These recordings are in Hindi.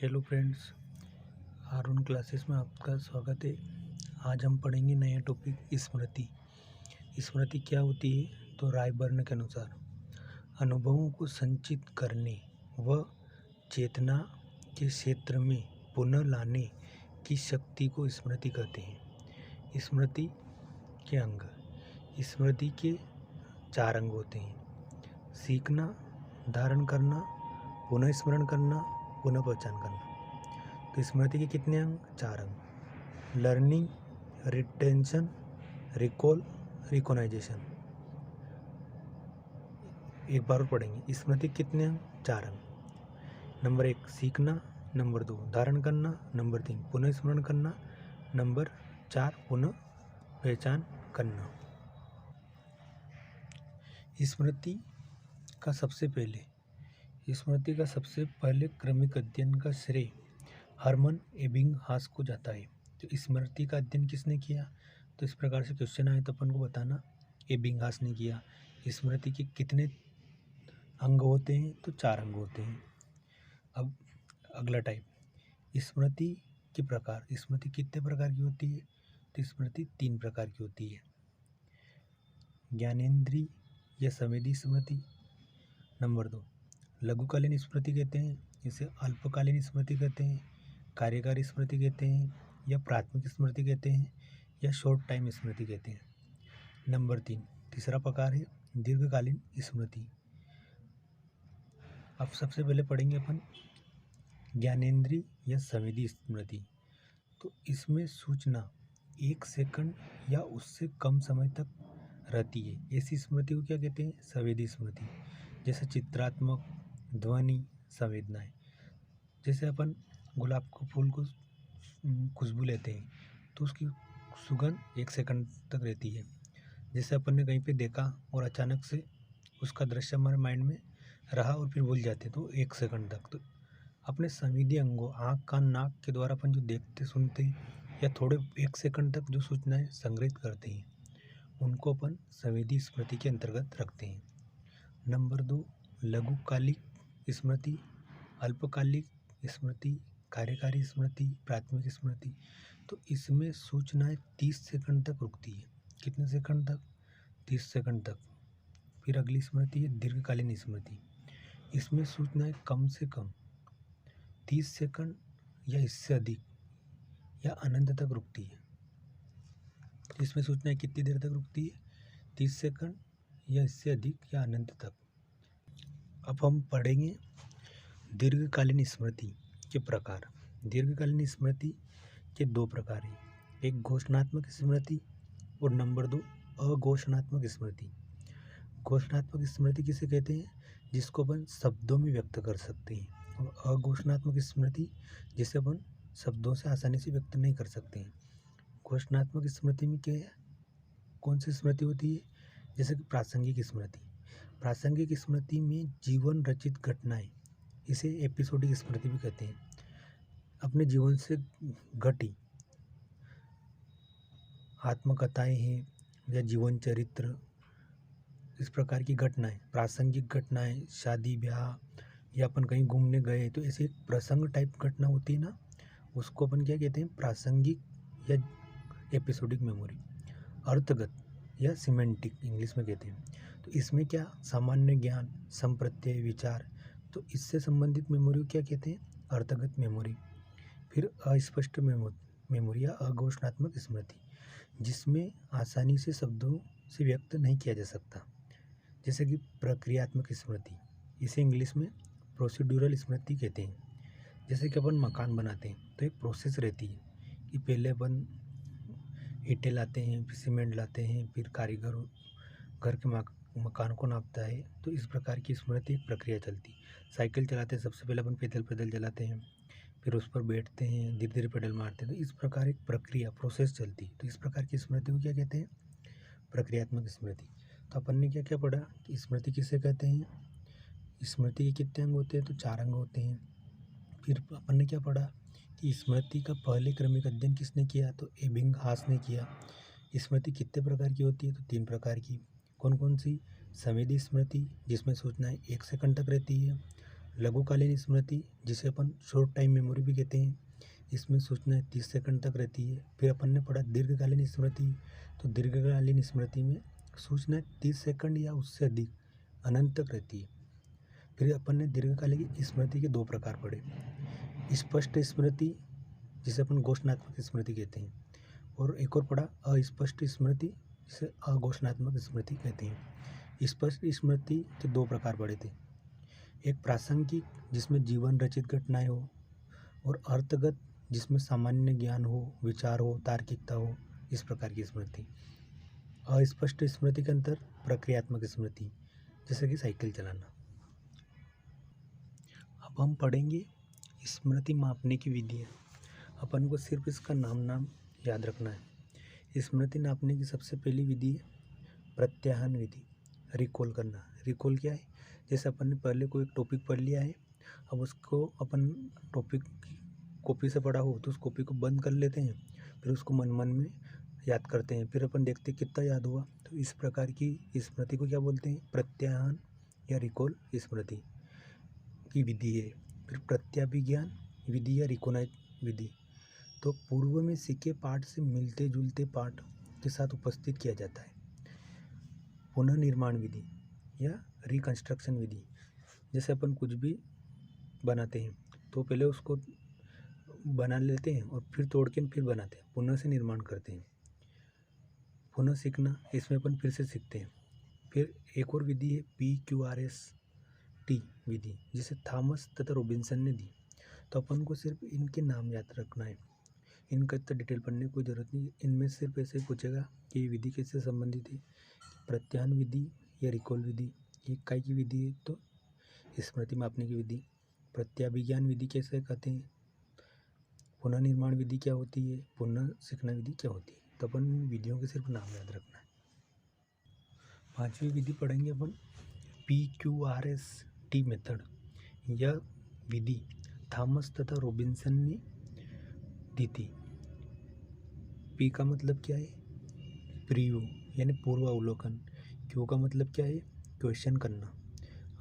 हेलो फ्रेंड्स, आरुण क्लासेस में आपका स्वागत है। आज हम पढ़ेंगे नया टॉपिक स्मृति। स्मृति क्या होती है? तो रायबर्न के अनुसार अनुभवों को संचित करने व चेतना के क्षेत्र में पुनः लाने की शक्ति को स्मृति कहते हैं। स्मृति के अंग। स्मृति के 4 अंग होते हैं: सीखना, धारण करना, पुनः स्मरण करना, पुनः पहचान करना। तो स्मृति के कितने अंग? 4 अंग: लर्निंग, रिटेंशन, रिकॉल, रिकॉग्नाइजेशन। एक बार और पढ़ेंगे। स्मृति के कितने अंग? 4 अंग। नंबर 1 सीखना, नंबर 2 धारण करना, नंबर 3 पुनः स्मरण करना, नंबर 4 पुनः पहचान करना। स्मृति का सबसे पहले क्रमिक अध्ययन का श्रेय हर्मन एबिंगहास को जाता है। तो स्मृति का अध्ययन किसने किया? तो इस प्रकार से क्वेश्चन आए तो अपन को बताना एबिंगहास ने किया। स्मृति के कितने अंग होते हैं? तो 4 अंग होते हैं। अब अगला टाइप, स्मृति के प्रकार। स्मृति कितने प्रकार की होती है? तो स्मृति 3 प्रकार की होती है: ज्ञानेंद्रिय या संवेदी स्मृति, नंबर 2 लघुकालीन स्मृति कहते हैं, इसे अल्पकालीन स्मृति कहते हैं, कार्यकारी स्मृति कहते हैं, या प्राथमिक स्मृति कहते हैं, या शॉर्ट टाइम स्मृति कहते हैं। नंबर 3 तीसरा प्रकार है दीर्घकालीन स्मृति। अब सबसे पहले पढ़ेंगे अपन ज्ञानेंद्रिय या संवेदी स्मृति। तो इसमें सूचना 1 सेकंड या उससे कम समय तक रहती है। ऐसी स्मृति को क्या कहते हैं? संवेदी स्मृति। जैसे चित्रात्मक, ध्वनि, संवेदनाएं। जैसे अपन गुलाब को फूल को खुशबू लेते हैं तो उसकी सुगंध 1 सेकंड तक रहती है। जैसे अपन ने कहीं पे देखा और अचानक से उसका दृश्य हमारे माइंड में रहा और फिर भूल जाते तो 1 सेकंड तक। तो अपने संवेदी अंगों आँख, कान, नाक के द्वारा अपन जो देखते, सुनते या थोड़े 1 सेकंड तक जो सूचनाएं संग्रहित करते हैं उनको अपन संवेदी स्मृति के अंतर्गत रखते हैं। नंबर 2 लघुकालिक स्मृति, अल्पकालिक स्मृति, कार्यकारी स्मृति, प्राथमिक स्मृति। तो इसमें सूचनाएं 30 सेकंड तक रुकती है। कितने सेकंड तक? 30 सेकंड तक। फिर अगली स्मृति है दीर्घकालीन स्मृति। इसमें सूचनाएं कम से कम 30 सेकंड या इससे अधिक या अनंत तक रुकती है। इसमें सूचनाएं कितनी देर तक रुकती है? 30 सेकंड या इससे अधिक या अनंत तक। अब हम पढ़ेंगे दीर्घकालीन स्मृति के प्रकार। दीर्घकालीन स्मृति के 2 प्रकार हैं: एक घोषणात्मक स्मृति और नंबर 2 अघोषणात्मक स्मृति। घोषणात्मक स्मृति किसे कहते हैं? जिसको अपन शब्दों में व्यक्त कर सकते हैं। और अघोषणात्मक स्मृति जिसे अपन शब्दों से आसानी से व्यक्त नहीं कर सकते हैं। घोषणात्मक स्मृति में क्या है? कौन सी स्मृति होती है? जैसे कि प्रासंगिक स्मृति। प्रासंगिक स्मृति में जीवन रचित घटनाएं, इसे एपिसोडिक स्मृति भी कहते हैं। अपने जीवन से घटी आत्मकथाएं हैं या जीवन चरित्र, इस प्रकार की घटनाएं, प्रासंगिक घटनाएं, शादी ब्याह या अपन कहीं घूमने गए तो ऐसे एक प्रसंग टाइप घटना होती है ना, उसको अपन क्या कहते हैं? प्रासंगिक या एपिसोडिक मेमोरी। अर्थगत या सिमेंटिक इंग्लिश में कहते हैं। तो इसमें क्या? सामान्य ज्ञान, संप्रत्यय, विचार। तो इससे संबंधित मेमोरी को क्या कहते हैं? अर्थगत मेमोरी। फिर अस्पष्ट मेमोरी या अघोषणात्मक स्मृति, जिसमें आसानी से शब्दों से व्यक्त नहीं किया जा सकता। जैसे कि प्रक्रियात्मक स्मृति, इसे इंग्लिश में प्रोसीड्यूरल स्मृति कहते हैं। जैसे कि अपन मकान बनाते हैं तो एक प्रोसेस रहती है कि पहले अपन ईंटें लाते हैं, फिर सीमेंट लाते हैं, फिर कारीगर घर के मकान को नापता है। तो इस प्रकार की स्मृति एक प्रक्रिया चलती। साइकिल चलाते हैं, सबसे पहले अपन पैदल चलाते हैं, फिर उस पर बैठते हैं, धीरे धीरे पेडल मारते हैं। तो इस प्रकार एक प्रक्रिया, प्रोसेस चलती। तो इस प्रकार की स्मृति को क्या कहते हैं? प्रक्रियात्मक स्मृति। तो अपन ने क्या क्या पढ़ा कि स्मृति किसे कहते हैं? स्मृति के कितने अंग होते हैं? तो 4 अंग होते हैं। फिर अपन ने क्या पढ़ा कि स्मृति का पहले क्रमिक अध्ययन किसने किया? तो एबिंगहास ने किया। स्मृति कितने प्रकार की होती है? तो 3 प्रकार की। कौन कौन सी? संवेदी स्मृति, जिसमें सूचनाएं 1 सेकंड तक रहती है। लघुकालीन स्मृति, जिसे अपन शॉर्ट टाइम मेमोरी भी कहते हैं, इसमें सूचनाएं 30 सेकंड तक रहती है। फिर अपन ने पढ़ा दीर्घकालीन स्मृति, तो दीर्घकालीन स्मृति में सूचनाएं 30 सेकंड या उससे अधिक अनंत तक रहती है। फिर अपन ने दीर्घकालीन स्मृति के 2 प्रकार पढ़े, स्पष्ट स्मृति जिसे अपन घोषणात्मक स्मृति कहते हैं, और एक और पढ़ा अस्पष्ट स्मृति जिसे अघोषणात्मक स्मृति कहते हैं। स्पष्ट स्मृति के 2 प्रकार पढ़े थे, एक प्रासंगिक जिसमें जीवन रचित घटनाएं हो, और अर्थगत जिसमें सामान्य ज्ञान हो, विचार हो, तार्किकता हो, इस प्रकार की स्मृति। अस्पष्ट स्मृति के अंतर प्रक्रियात्मक स्मृति, जैसे कि साइकिल चलाना। अब हम पढ़ेंगे स्मृति मापने की विधियाँ। अपन को सिर्फ इसका नाम याद रखना है। स्मृति नापने की सबसे पहली विधि है प्रत्याहन विधि, रिकॉल करना। रिकॉल क्या है? जैसे अपन ने पहले कोई टॉपिक पढ़ लिया है, अब उसको अपन टॉपिक कॉपी से पढ़ा हो तो उस कॉपी को बंद कर लेते हैं, फिर उसको मन में याद करते हैं, फिर अपन देखते हैं कितना याद हुआ। तो इस प्रकार की स्मृति को क्या बोलते हैं? प्रत्याहन या रिकॉल स्मृति की विधि है। फिर प्रत्याभिज्ञान विधि या रिकॉनाइज विधि, तो पूर्व में सीखे पाठ से मिलते जुलते पाठ के साथ उपस्थित किया जाता है। पुनर्निर्माण विधि या रिकंस्ट्रक्शन विधि, जैसे अपन कुछ भी बनाते हैं तो पहले उसको बना लेते हैं और फिर तोड़ के फिर बनाते हैं, पुनः से निर्माण करते हैं। पुनः सीखना, इसमें अपन फिर से सीखते हैं। फिर एक और विधि है PQRST विधि, जिसे थॉमस तथा रॉबिन्सन ने दी। तो अपन को सिर्फ इनके नाम याद रखना है, इनका इतना डिटेल पढ़ने की कोई ज़रूरत नहीं। इनमें सिर्फ ऐसे ही पूछेगा कि ये विधि किससे संबंधित है, प्रत्याहन विधि या रिकॉल विधि, ये काय की विधि है, तो स्मृति मापने की विधि। प्रत्याभिज्ञान विधि कैसे कहते हैं, पुनर्निर्माण विधि क्या होती है, पुनः सीखना विधि क्या होती है। तो अपन विधियों के सिर्फ नाम याद रखना है। 5वीं विधि पढ़ेंगे अपन PQRST मेथड। यह विधि थॉमस तथा रॉबिन्सन ने दी थी। P का मतलब क्या है? प्रीव्यू यानी पूर्व अवलोकन। Q का मतलब क्या है? क्वेश्चन करना।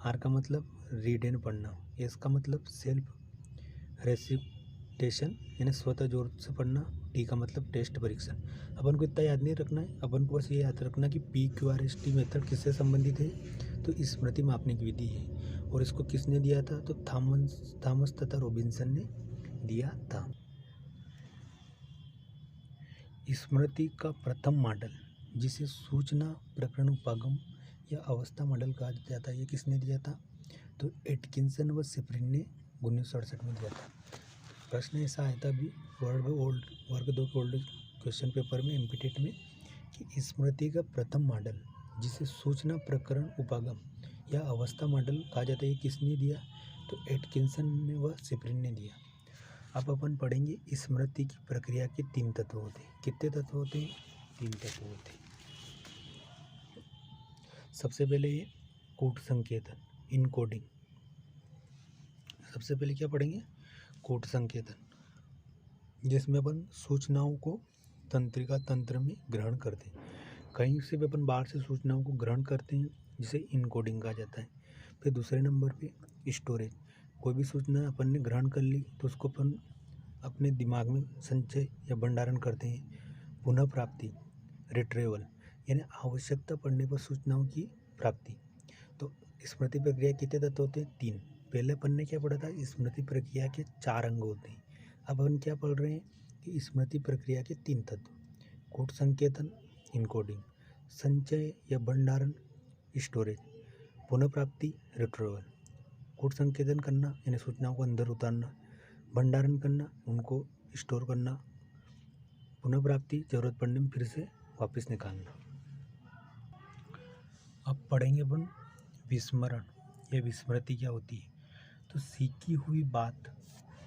R का मतलब रीड एंड पढ़ना। S का मतलब सेल्फ रेसिटेशन यानी स्वतः जोर से पढ़ना। T का मतलब टेस्ट परीक्षण। अपन को इतना याद नहीं रखना है, अपन को बस ये याद रखना कि PQRST मेथड किससे संबंधित है, तो स्मृति मापने की विधि है। और इसको किसने दिया था, तो थॉमस तथा रॉबिन्सन ने दिया था। स्मृति का प्रथम मॉडल, जिसे सूचना प्रकरण उपागम या अवस्था मॉडल कहा जाता है, ये किसने दिया था, तो एटकिंसन व सिप्रिन ने 1968 में दिया था। प्रश्न ऐसा आया था अभी वर्ग 2 के ओल्ड क्वेश्चन पेपर में एमपीटेट में कि स्मृति का प्रथम मॉडल, जिसे सूचना प्रकरण उपागम या अवस्था मॉडल कहा जाता है, ये किसने दिया, तो एटकिंसन ने व सिप्रिन ने दिया। अब अपन पढ़ेंगे स्मृति की प्रक्रिया के 3 तत्व होते हैं। कितने तत्व होते हैं? 3 तत्व होते हैं। सबसे पहले ये कूट संकेतन, इनकोडिंग। सबसे पहले क्या पढ़ेंगे? कूट संकेतन, जिसमें अपन सूचनाओं को तंत्रिका तंत्र में ग्रहण करते हैं। कहीं से भी अपन बाहर से सूचनाओं को ग्रहण करते हैं, जिसे इनकोडिंग कहा जाता है। फिर दूसरे नंबर पे स्टोरेज, कोई भी सूचना अपन ने ग्रहण कर ली तो उसको अपन अपने दिमाग में संचय या भंडारण करते हैं। पुनः प्राप्ति, रिट्रीवल, यानी आवश्यकता पड़ने पर सूचनाओं की प्राप्ति। तो स्मृति प्रक्रिया कितने तत्व होते हैं? 3। पहले अपन ने क्या पढ़ा था? स्मृति प्रक्रिया के 4 अंग होते हैं। अब अपन क्या पढ़ रहे हैं कि स्मृति प्रक्रिया के 3 तत्व, कूट संकेतन, इनकोडिंग, संचय या भंडारण, स्टोरेज, पुनः प्राप्ति, रिट्रीवल। कूट संकेतन करना यानी सूचनाओं को अंदर उतारना, भंडारण करना, उनको स्टोर करना, पुनः प्राप्ति, जरूरत पड़ने में फिर से वापस निकालना। अब पढ़ेंगे अपन विस्मरण या विस्मृति क्या होती है। तो सीखी हुई बात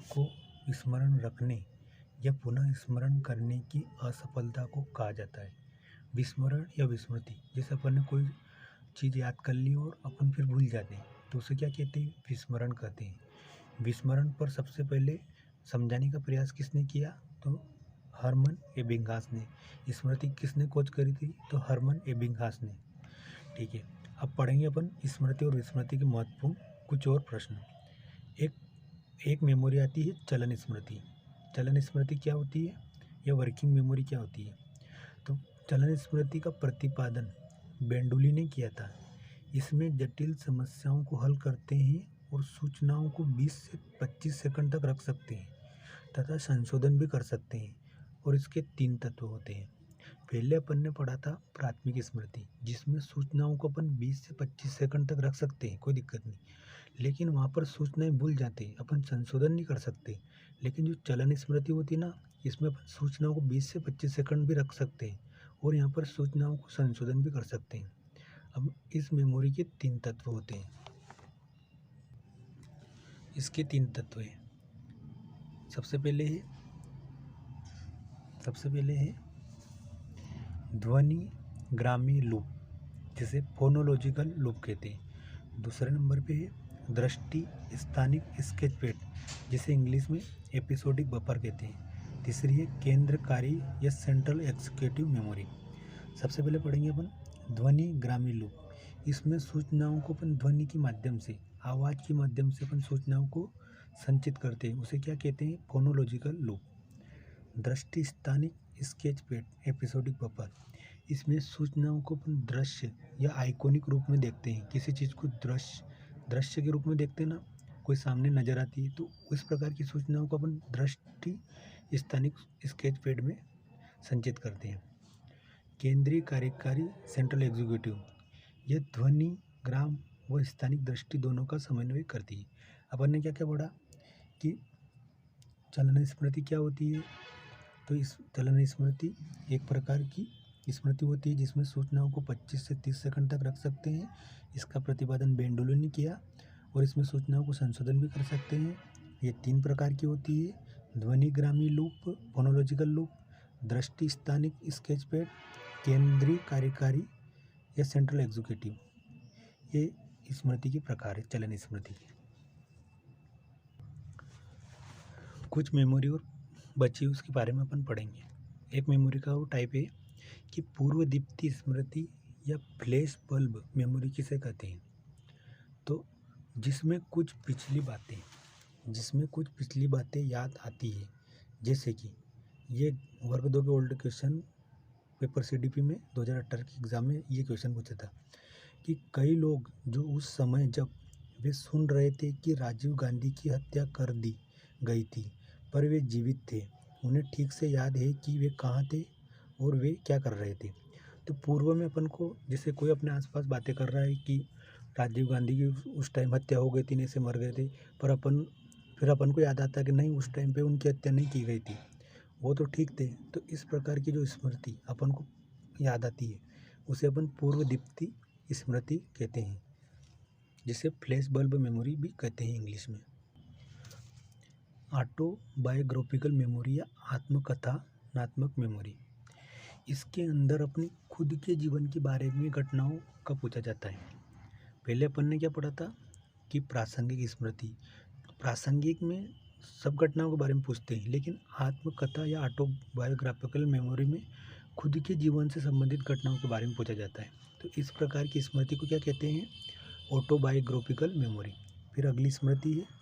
को स्मरण रखने या पुनः स्मरण करने की असफलता को कहा जाता है विस्मरण या विस्मृति। जैसे अपन ने कोई चीज़ याद कर ली और अपन फिर भूल जाते हैं, तो उसे क्या कहते हैं? विस्मरण कहते हैं। विस्मरण पर सबसे पहले समझाने का प्रयास किसने किया, तो हर्मन एबिंगास ने। स्मृति किसने खोज करी थी, तो हर्मन एबिंगास ने। ठीक है, अब पढ़ेंगे अपन स्मृति और विस्मृति के महत्वपूर्ण कुछ और प्रश्न। एक एक मेमोरी आती है चलन स्मृति। चलन स्मृति क्या होती है या वर्किंग मेमोरी क्या होती है? तो चलन स्मृति का प्रतिपादन बेंडुली ने किया था। इसमें जटिल समस्याओं को हल करते हैं और सूचनाओं को 20 से 25 सेकंड तक रख सकते हैं तथा संशोधन भी कर सकते हैं। और इसके 3 तत्व होते हैं। पहले अपन ने पढ़ा था प्राथमिक स्मृति, जिसमें सूचनाओं को अपन 20 से 25 सेकंड तक रख सकते हैं, कोई दिक्कत नहीं, लेकिन वहाँ पर सूचनाएं भूल जाते हैं, अपन संशोधन नहीं कर सकते। लेकिन जो चलन स्मृति होती है ना, इसमें अपन सूचनाओं को 20 से 25 सेकंड भी रख सकते हैं और यहाँ पर सूचनाओं को संशोधन भी कर सकते हैं। अब इस मेमोरी के 3 तत्व होते हैं। इसके 3 तत्व हैं। सबसे पहले है ध्वनि ग्रामी लूप, जिसे फोनोलॉजिकल लूप कहते हैं। दूसरे नंबर पे है दृष्टि स्थानिक स्केच पैड, जिसे इंग्लिश में एपिसोडिक बफर कहते हैं। तीसरी है केंद्रकारी या सेंट्रल एग्जीक्यूटिव मेमोरी। सबसे पहले पढ़ेंगे अपन ध्वनि ग्रामी लूप। इसमें सूचनाओं को अपन ध्वनि के माध्यम से, आवाज़ के माध्यम से अपन सूचनाओं को संचित करते हैं, उसे क्या कहते हैं? Phonological loop. दृष्टि स्थानिक स्केच पैड एपिसोडिक बफर, इसमें सूचनाओं को अपन दृश्य या आइकॉनिक रूप में देखते हैं। किसी चीज़ को दृश्य के रूप में देखते हैं ना, कोई सामने नज़र आती है, तो इस प्रकार की सूचनाओं को अपन दृष्टि स्थानिक स्केच पैड में संचित करते हैं। केंद्रीय कार्यकारी सेंट्रल एग्जीक्यूटिव, यह ध्वनि ग्राम व स्थानिक दृष्टि दोनों का समन्वय करती है। अपन ने क्या क्या पढ़ा कि चलन स्मृति क्या होती है? तो इस चलन स्मृति एक प्रकार की स्मृति होती है जिसमें सूचनाओं को 25 से 30 सेकंड तक रख सकते हैं। इसका प्रतिपादन बेंडुली ने किया और इसमें सूचनाओं को संशोधन भी कर सकते हैं। ये 3 प्रकार की होती है: ध्वनिग्रामी लूप, फोनोलॉजिकल लूप, दृष्टि स्थानिक स्केच पैड, केंद्रीय कार्यकारी या सेंट्रल एग्जीक्यूटिव। ये स्मृति के प्रकार है चलन स्मृति के। कुछ मेमोरी और बची उसके बारे में अपन पढ़ेंगे। एक मेमोरी का वो टाइप है कि पूर्व दीप्ति स्मृति या फ्लैश बल्ब मेमोरी किसे कहते हैं? तो जिसमें कुछ पिछली बातें याद आती है। जैसे कि ये वर्ग 2 के ओल्ड क्वेश्चन पेपर CDP में 2018 के एग्ज़ाम में ये क्वेश्चन पूछा था कि कई लोग जो उस समय जब वे सुन रहे थे कि राजीव गांधी की हत्या कर दी गई थी पर वे जीवित थे, उन्हें ठीक से याद है कि वे कहाँ थे और वे क्या कर रहे थे। तो पूर्व में अपन को, जैसे कोई अपने आसपास बातें कर रहा है कि राजीव गांधी की उस टाइम हत्या हो गई थी, ऐसे मर गए थे, पर फिर अपन को याद आता है कि नहीं, उस टाइम पे उनकी हत्या नहीं की गई थी, वो तो ठीक थे। तो इस प्रकार की जो स्मृति अपन को याद आती है उसे अपन पूर्व दीप्ति स्मृति कहते हैं, जिसे फ्लैश बल्ब मेमोरी भी कहते हैं इंग्लिश में। ऑटोबायोग्राफिकल मेमोरी या आत्मकथनात्मक मेमोरी, इसके अंदर अपनी खुद के जीवन के बारे में घटनाओं का पूछा जाता है। पहले अपन ने क्या पढ़ा था कि प्रासंगिक स्मृति, प्रासंगिक में सब घटनाओं के बारे में पूछते हैं, लेकिन आत्मकथा या ऑटोबायोग्राफिकल मेमोरी में खुद के जीवन से संबंधित घटनाओं के बारे में पूछा जाता है। तो इस प्रकार की स्मृति को क्या कहते हैं? Autobiographical memory. फिर अगली स्मृति है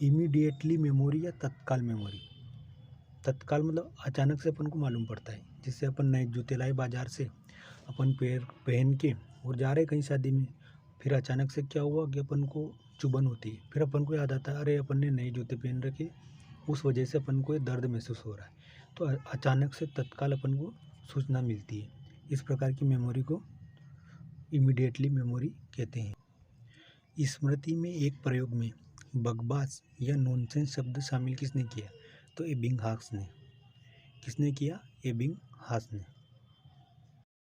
इमीडिएटली मेमोरी या तत्काल मेमोरी। तत्काल मतलब अचानक से अपन को मालूम पड़ता है। जिससे अपन नए जूते लाए बाज़ार से, अपन पहन के और जा रहे कहीं शादी में, फिर अचानक से क्या हुआ कि अपन को चुभन होती है, फिर अपन को याद आता है अरे अपन ने नए जूते पहन रखे, उस वजह से अपन को ये दर्द महसूस हो रहा है। तो अचानक से तत्काल अपन को सूचना मिलती है। इस प्रकार की मेमोरी को इमीडिएटली मेमोरी कहते हैं। स्मृति में एक प्रयोग में बकवास या नॉनसेंस शब्द शामिल किसने किया? तो एबिंगहास ने। किसने किया? एबिंगहास ने।